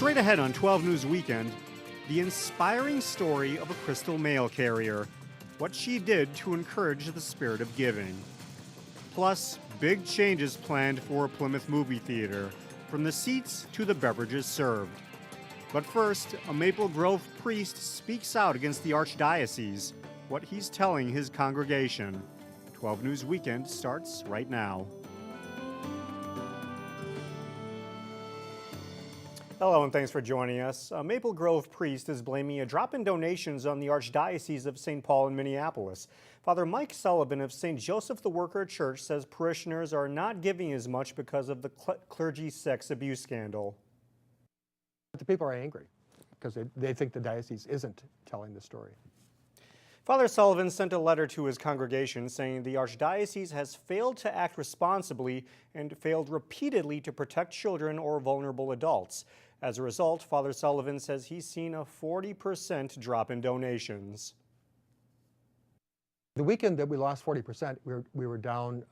Straight ahead on 12 News Weekend, the inspiring story of a crystal mail carrier, what she did to encourage the spirit of giving. Plus, big changes planned for a Plymouth movie theater, from the seats to the beverages served. But first, a Maple Grove priest speaks out against the archdiocese, what he's telling his congregation. 12 News Weekend starts right now. Hello and thanks for joining us. A Maple Grove priest is blaming a drop in donations on the Archdiocese of St. Paul in Minneapolis. Father Mike Sullivan of St. Joseph the Worker Church says parishioners are not giving as much because of the clergy sex abuse scandal. The people are angry because they think the diocese isn't telling the story. Father Sullivan sent a letter to his congregation saying the Archdiocese has failed to act responsibly and failed repeatedly to protect children or vulnerable adults. As a result, Father Sullivan says he's seen a 40% drop in donations. The weekend that we lost 40%, we were down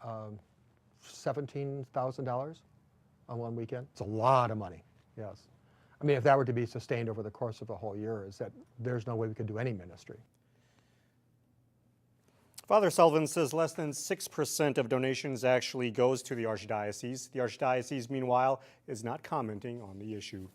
$17,000 on one weekend. It's a lot of money, yes. I mean, if that were to be sustained over the course of a whole year, there's no way we could do any ministry. Father Sullivan says less than 6% of donations actually goes to the Archdiocese. The Archdiocese, meanwhile, is not commenting on the issue.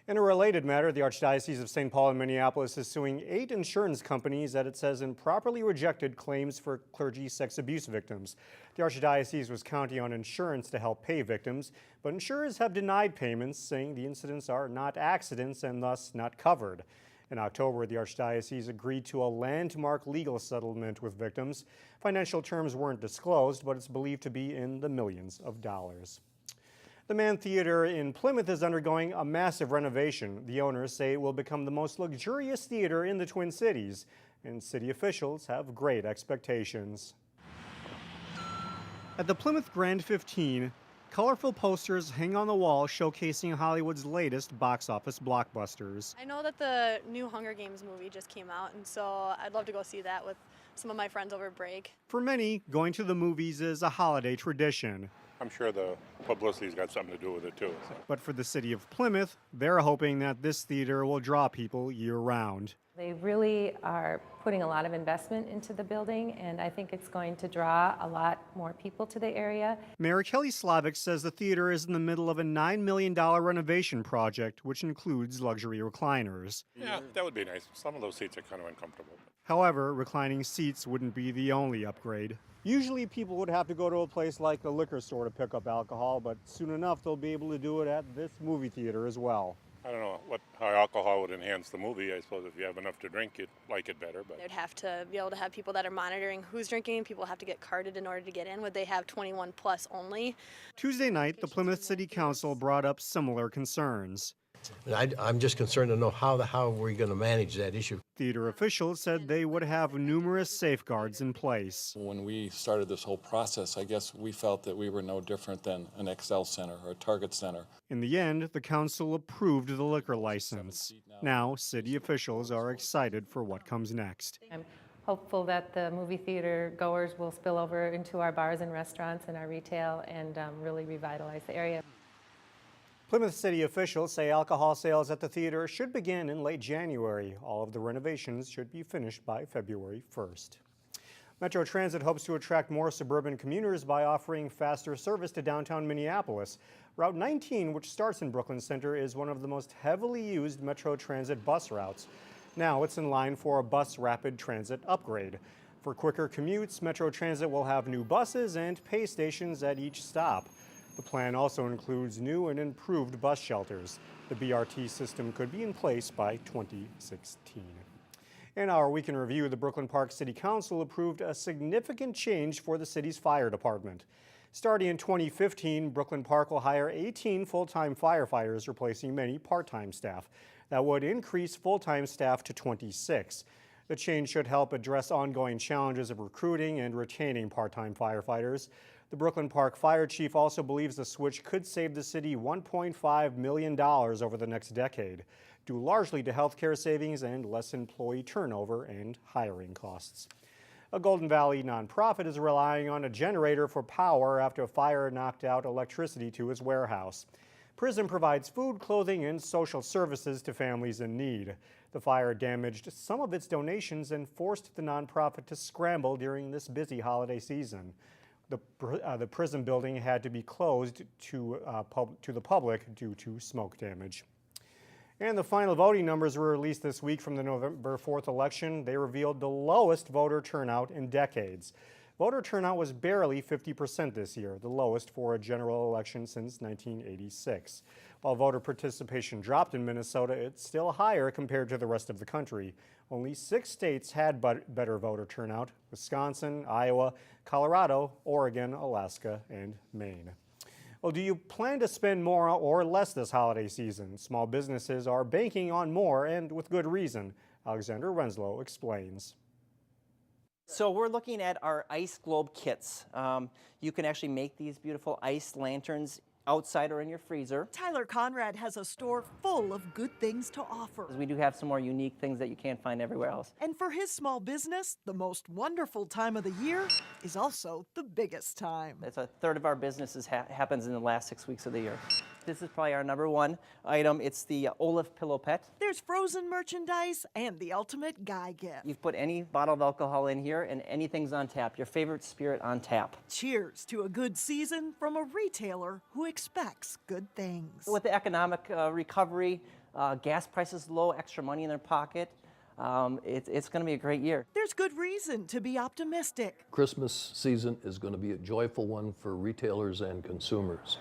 In a related matter, the Archdiocese of St. Paul in Minneapolis is suing 8 insurance companies that it says improperly rejected claims for clergy sex abuse victims. The Archdiocese was counting on insurance to help pay victims, but insurers have denied payments, saying the incidents are not accidents and thus not covered. In October, the Archdiocese agreed to a landmark legal settlement with victims. Financial terms weren't disclosed, but it's believed to be in the millions of dollars. The Mann Theater in Plymouth is undergoing a massive renovation. The owners say it will become the most luxurious theater in the Twin Cities, and city officials have great expectations. At the Plymouth Grand 15, colorful posters hang on the wall showcasing Hollywood's latest box office blockbusters. I know that the new Hunger Games movie just came out, and so I'd love to go see that with some of my friends over break. For many, going to the movies is a holiday tradition. I'm sure the publicity's got something to do with it too. But for the city of Plymouth, they're hoping that this theater will draw people year-round. They really are putting a lot of investment into the building, and I think it's going to draw a lot more people to the area. Mayor Kelly Slavic says the theater is in the middle of a $9 million renovation project, which includes luxury recliners. Yeah, that would be nice. Some of those seats are kind of uncomfortable. However, reclining seats wouldn't be the only upgrade. Usually people would have to go to a place like a liquor store to pick up alcohol, but soon enough they'll be able to do it at this movie theater as well. I don't know how alcohol would enhance the movie. I suppose if you have enough to drink, you'd like it better. But They'd have to be able to have people that are monitoring who's drinking. People have to get carded in order to get in. Would they have 21 plus only? Tuesday night, the Plymouth City Council brought up similar concerns. I'm just concerned to know how we're going to manage that issue. Theater officials said they would have numerous safeguards in place. When we started this whole process, I guess we felt that we were no different than an Excel Center or a Target Center. In the end, the council approved the liquor license. Now, city officials are excited for what comes next. I'm hopeful that the movie theater goers will spill over into our bars and restaurants and our retail and really revitalize the area. Plymouth City officials say alcohol sales at the theater should begin in late January. All of the renovations should be finished by February 1st. Metro Transit hopes to attract more suburban commuters by offering faster service to downtown Minneapolis. Route 19, which starts in Brooklyn Center, is one of the most heavily used Metro Transit bus routes. Now it's in line for a bus rapid transit upgrade. For quicker commutes, Metro Transit will have new buses and pay stations at each stop. The plan also includes new and improved bus shelters. The BRT system could be in place by 2016. In our Week in Review, the Brooklyn Park City Council approved a significant change for the city's fire department. Starting in 2015, Brooklyn Park will hire 18 full-time firefighters, replacing many part-time staff. That would increase full-time staff to 26. The change should help address ongoing challenges of recruiting and retaining part-time firefighters. The Brooklyn Park Fire Chief also believes the switch could save the city $1.5 million over the next decade, due largely to healthcare savings and less employee turnover and hiring costs. A Golden Valley nonprofit is relying on a generator for power after a fire knocked out electricity to its warehouse. PRISM provides food, clothing, and social services to families in need. The fire damaged some of its donations and forced the nonprofit to scramble during this busy holiday season. The PRISM building had to be closed to the public due to smoke damage. And the final voting numbers were released this week from the November 4th election. They revealed the lowest voter turnout in decades. Voter turnout was barely 50% this year, the lowest for a general election since 1986. While voter participation dropped in Minnesota, it's still higher compared to the rest of the country. Only 6 states had better voter turnout: Wisconsin, Iowa, Colorado, Oregon, Alaska, and Maine. Well, do you plan to spend more or less this holiday season? Small businesses are banking on more, and with good reason. Alexander Renslow explains. So we're looking at our ice globe kits. You can actually make these beautiful ice lanterns outside or in your freezer. Tyler Conrad has a store full of good things to offer. We do have some more unique things that you can't find everywhere else. And for his small business, the most wonderful time of the year is also the biggest time. It's a third of our business happens in the last 6 weeks of the year. This is probably our #1 item. It's the Olaf Pillow Pet. There's frozen merchandise and the ultimate guy gift. You've put any bottle of alcohol in here and anything's on tap, your favorite spirit on tap. Cheers to a good season from a retailer who expects good things. With the economic recovery, gas prices low, extra money in their pocket, it's going to be a great year. There's good reason to be optimistic. Christmas season is going to be a joyful one for retailers and consumers.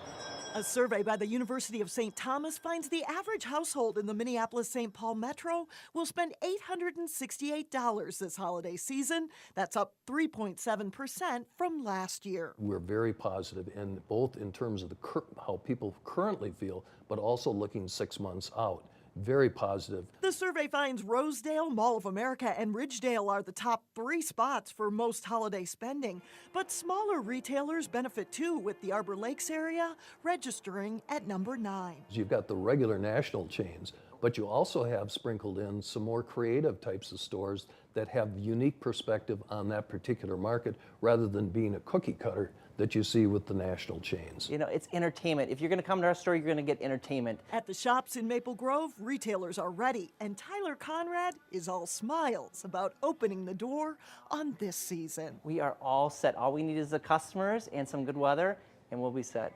A survey by the University of St. Thomas finds the average household in the Minneapolis-St. Paul metro will spend $868 this holiday season. That's up 3.7% from last year. We're very positive, and both in terms of how people currently feel, but also looking 6 months out. Very positive. The survey finds Rosedale, Mall of America, and Ridgedale are the top 3 spots for most holiday spending. But smaller retailers benefit too, with the Arbor Lakes area registering at #9. You've got the regular national chains, but you also have sprinkled in some more creative types of stores that have unique perspective on that particular market rather than being a cookie cutter that you see with the national chains. You know, it's entertainment. If you're going to come to our store, you're going to get entertainment. At the shops in Maple Grove, retailers are ready, and Tyler Conrad is all smiles about opening the door on this season. We are all set. All we need is the customers and some good weather, and we'll be set.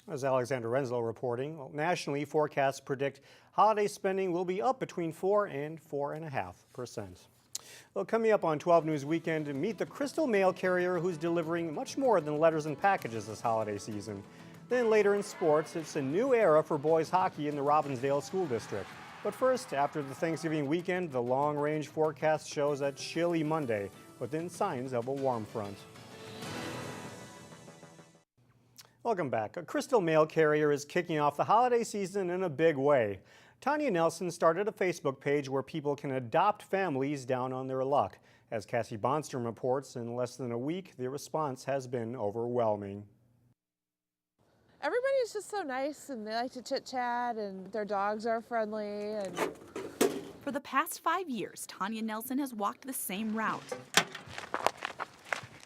As Alexander Renslow reporting, well, nationally, forecasts predict holiday spending will be up between 4 and 4.5%. Well, coming up on 12 News Weekend, meet the Crystal mail carrier who's delivering much more than letters and packages this holiday season. Then later in sports, it's a new era for boys hockey in the Robbinsdale School District. But first, after the Thanksgiving weekend, the long-range forecast shows a chilly Monday, but then signs of a warm front. Welcome back. A Crystal mail carrier is kicking off the holiday season in a big way. Tanya Nelson started a Facebook page where people can adopt families down on their luck. As Cassie Bonstrom reports, in less than a week, the response has been overwhelming. Everybody is just so nice, and they like to chit-chat, and their dogs are friendly. For the past 5 years, Tanya Nelson has walked the same route,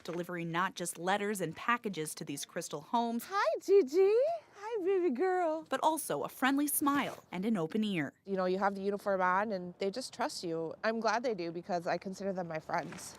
delivering not just letters and packages to these Crystal homes. Hi, Gigi. Hi, baby girl. But also a friendly smile and an open ear. You know, you have the uniform on, and they just trust you. I'm glad they do, because I consider them my friends.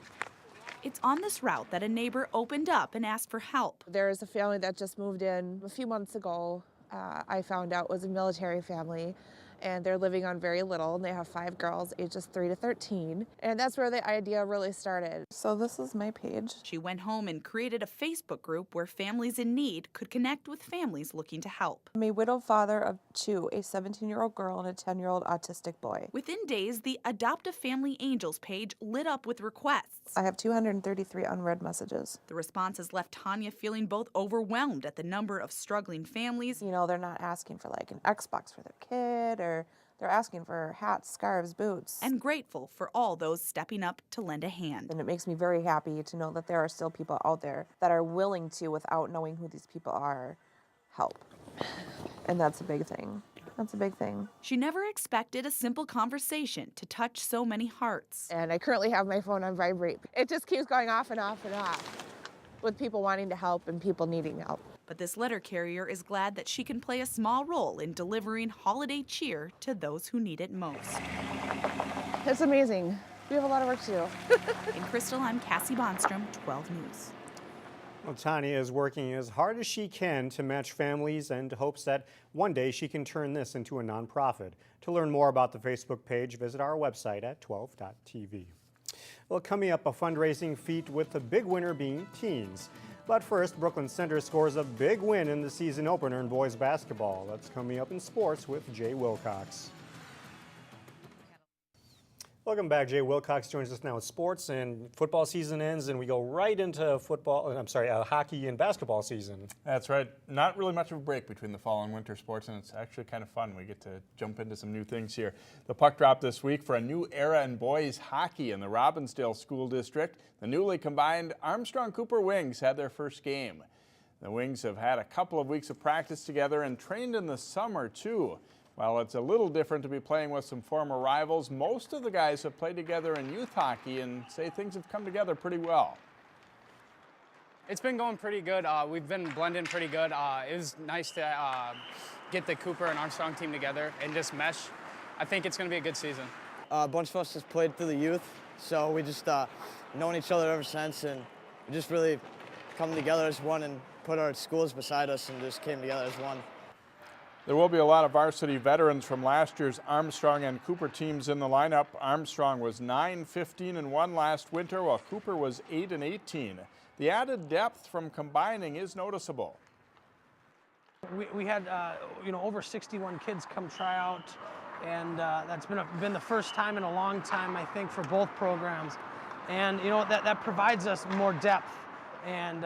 It's on this route that a neighbor opened up and asked for help. There is a family that just moved in a few months ago. I found out was a military family, and they're living on very little, and they have 5 girls ages 3 to 13. And that's where the idea really started. So this is my page. She went home and created a Facebook group where families in need could connect with families looking to help. I'm a widowed father of 2, a 17-year-old girl and a 10-year-old autistic boy. Within days, the Adopt a Family Angels page lit up with requests. I have 233 unread messages. The responses left Tanya feeling both overwhelmed at the number of struggling families. You know, they're not asking for like an Xbox for their kid, or they're asking for hats, scarves, boots. And grateful for all those stepping up to lend a hand. And it makes me very happy to know that there are still people out there that are willing to, without knowing who these people are, help. And that's a big thing. That's a big thing. She never expected a simple conversation to touch so many hearts. And I currently have my phone on vibrate. It just keeps going off and off and off. with people wanting to help and people needing help. But this letter carrier is glad that she can play a small role in delivering holiday cheer to those who need it most. It's amazing. We have a lot of work to do. In Crystal, I'm Cassie Bonstrom, 12 News. Well, Tanya is working as hard as she can to match families and hopes that one day she can turn this into a nonprofit. To learn more about the Facebook page, visit our website at 12.tv. Well, coming up, a fundraising feat with the big winner being teens. But first, Brooklyn Center scores a big win in the season opener in boys basketball. That's coming up in sports with Jay Wilcox. Welcome back. Jay Wilcox joins us now with sports, and football season ends and we go right into hockey and basketball season. That's right. Not really much of a break between the fall and winter sports, and it's actually kind of fun. We get to jump into some new things here. The puck dropped this week for a new era in boys hockey in the Robbinsdale School District. The newly combined Armstrong-Cooper Wings had their first game. The Wings have had a couple of weeks of practice together and trained in the summer too. While it's a little different to be playing with some former rivals, most of the guys have played together in youth hockey and say things have come together pretty well. It's been going pretty good. We've been blending pretty good. It was nice to get the Cooper and Armstrong team together and just mesh. I think it's going to be a good season. A bunch of us just played through the youth, so we just known each other ever since, and we just really come together as one and put our schools beside us and just came together as one. There will be a lot of varsity veterans from last year's Armstrong and Cooper teams in the lineup. Armstrong was 9-15-1 last winter, while Cooper was 8-18. The added depth from combining is noticeable. We had over 61 kids come try out, and that's been the first time in a long time, I think, for both programs. And that provides us more depth. And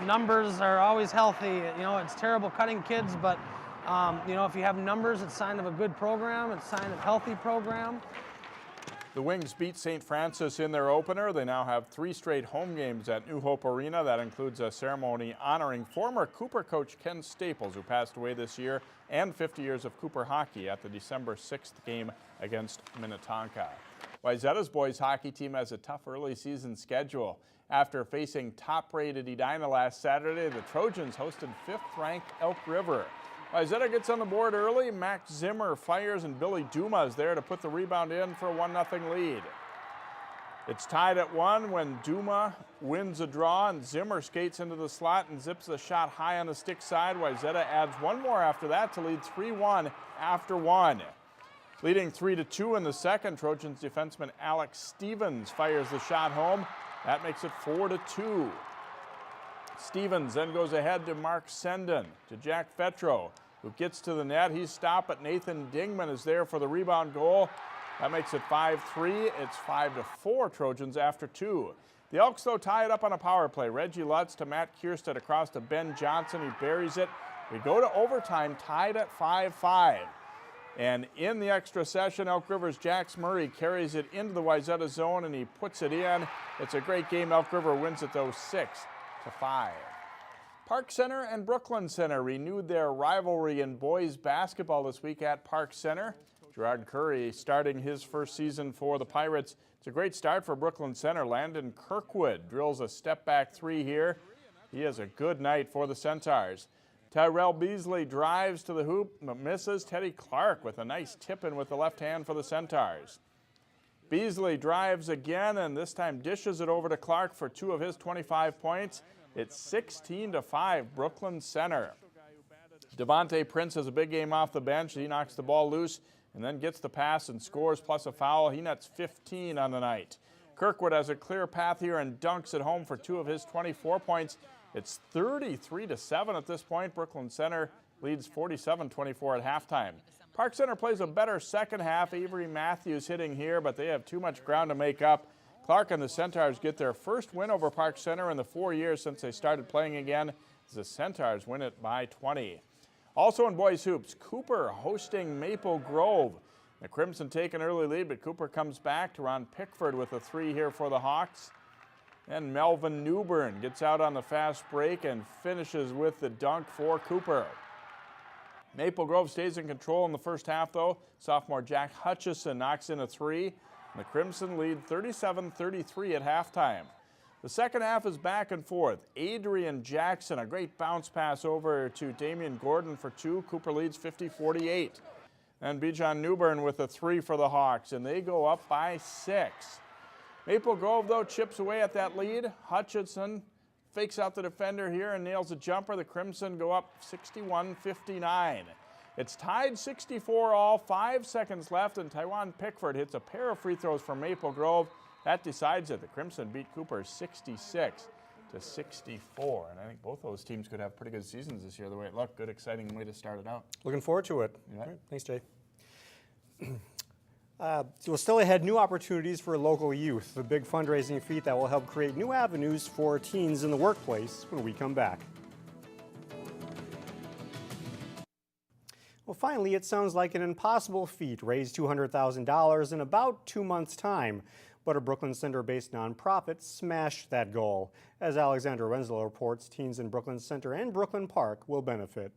numbers are always healthy. It's terrible cutting kids, but if you have numbers, it's a sign of a good program. It's a sign of a healthy program. The Wings beat St. Francis in their opener. They now have 3 straight home games at New Hope Arena. That includes a ceremony honoring former Cooper coach Ken Staples, who passed away this year, and 50 years of Cooper hockey at the December 6th game against Minnetonka. Wayzata's boys hockey team has a tough early season schedule. After facing top-rated Edina last Saturday, the Trojans hosted 5th-ranked Elk River. Wayzata gets on the board early. Max Zimmer fires, and Billy Duma is there to put the rebound in for a 1-0 lead. It's tied at 1 when Duma wins a draw, and Zimmer skates into the slot and zips the shot high on the stick side. Wayzata adds one more after that to lead 3-1 after 1. Leading 3-2 in the second, Trojans defenseman Alex Stevens fires the shot home. That makes it 4-2. Stevens then goes ahead to Mark Senden, to Jack Fetro, who gets to the net. He's stopped, but Nathan Dingman is there for the rebound goal. That makes it 5-3. It's 5-4 Trojans after 2. The Elks, though, tie it up on a power play. Reggie Lutz to Matt Kierstead across to Ben Johnson. He buries it. We go to overtime, tied at 5-5. And in the extra session, Elk River's Jax Murray carries it into the Wayzata zone, and he puts it in. It's a great game. Elk River wins it, though, 6-5. Park Center and Brooklyn Center renewed their rivalry in boys basketball this week at Park Center. Gerard Curry starting his first season for the Pirates. It's a great start for Brooklyn Center. Landon Kirkwood drills a step-back 3 here. He has a good night for the Centaurs. Tyrell Beasley drives to the hoop, but misses. Teddy Clark with a nice tip-in with the left hand for the Centaurs. Beasley drives again, and this time dishes it over to Clark for 2 of his 25 points. It's 16-5, Brooklyn Center. Devontae Prince has a big game off the bench. He knocks the ball loose and then gets the pass and scores, plus a foul. He nets 15 on the night. Kirkwood has a clear path here and dunks it home for 2 of his 24 points. It's 33-7 at this point. Brooklyn Center leads 47-24 at halftime. Park Center plays a better second half. Avery Matthews hitting here, but they have too much ground to make up. Clark and the Centaurs get their first win over Park Center in the 4 years since they started playing again, as the Centaurs win it by 20. Also in boys hoops, Cooper hosting Maple Grove. The Crimson take an early lead, but Cooper comes back to Ron Pickford with a 3 here for the Hawks. And Melvin Newbern gets out on the fast break and finishes with the dunk for Cooper. Maple Grove stays in control in the first half, though. Sophomore Jack Hutchison knocks in a 3. The Crimson lead 37-33 at halftime. The second half is back and forth. Adrian Jackson, a great bounce pass over to Damian Gordon for 2. Cooper leads 50-48. And Bijan Newburn with a 3 for the Hawks, and they go up by 6. Maple Grove, though, chips away at that lead. Hutchinson fakes out the defender here and nails a jumper. The Crimson go up 61-59. It's tied 64 all, 5 seconds left, and Tywan Pickford hits a pair of free throws for Maple Grove. That decides it. The Crimson beat Cooper 66-64, and I think both those teams could have pretty good seasons this year, the way it looked. Good, exciting way to start it out. Looking forward to it. Yeah. All right, thanks, Jay. We're still ahead, new opportunities for local youth, the big fundraising feat that will help create new avenues for teens in the workplace when we come back. Well, finally, it sounds like an impossible feat. Raise $200,000 in about 2 months' time. But a Brooklyn Center-based nonprofit smashed that goal. As Alexandra Renslow reports, teens in Brooklyn Center and Brooklyn Park will benefit.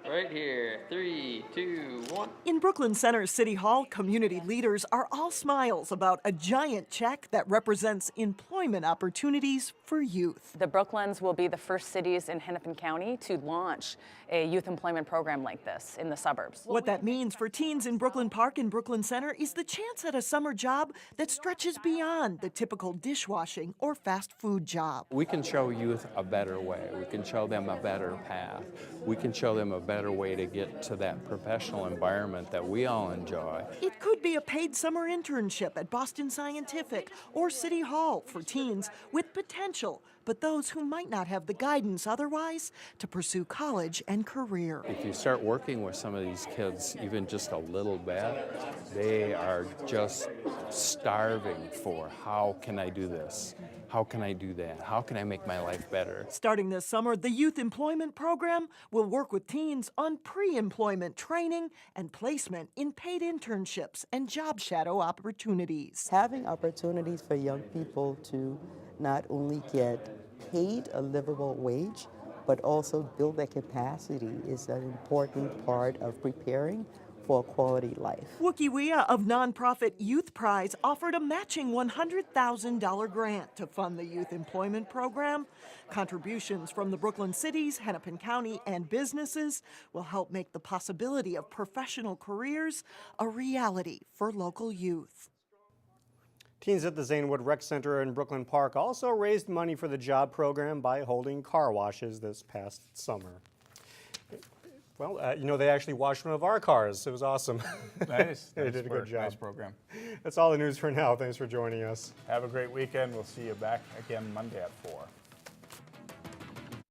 Right here, 3, 2, 1. In Brooklyn Center City Hall, community leaders are all smiles about a giant check that represents employment opportunities for youth. The Brooklyns will be the first cities in Hennepin County to launch a youth employment program like this in the suburbs. What that means for teens in Brooklyn Park and Brooklyn Center is the chance at a summer job that stretches beyond the typical dishwashing or fast food job. We can show youth a better way. We can show them a better path. We can show them a better way to get to that professional environment that we all enjoy. It could be a paid summer internship at Boston Scientific or City Hall for teens with potential, but those who might not have the guidance otherwise to pursue college and career. If you start working with some of these kids even just a little bit, they are just starving for, how can I do this? How can I do that? How can I make my life better? Starting this summer, the Youth Employment Program will work with teens on pre-employment training and placement in paid internships and job shadow opportunities. Having opportunities for young people to not only get paid a livable wage, but also build their capacity is an important part of preparing for a quality life. Wookiewea of nonprofit Youth Prize offered a matching $100,000 grant to fund the Youth Employment Program. Contributions from the Brooklyn cities, Hennepin County, and businesses will help make the possibility of professional careers a reality for local youth. Teens at the Zanewood Rec Center in Brooklyn Park also raised money for the job program by holding car washes this past summer. Well, you know, they actually washed one of our cars. It was awesome. Nice. They did a good job. Nice program. That's all the news for now. Thanks for joining us. Have a great weekend. We'll see you back again Monday at 4.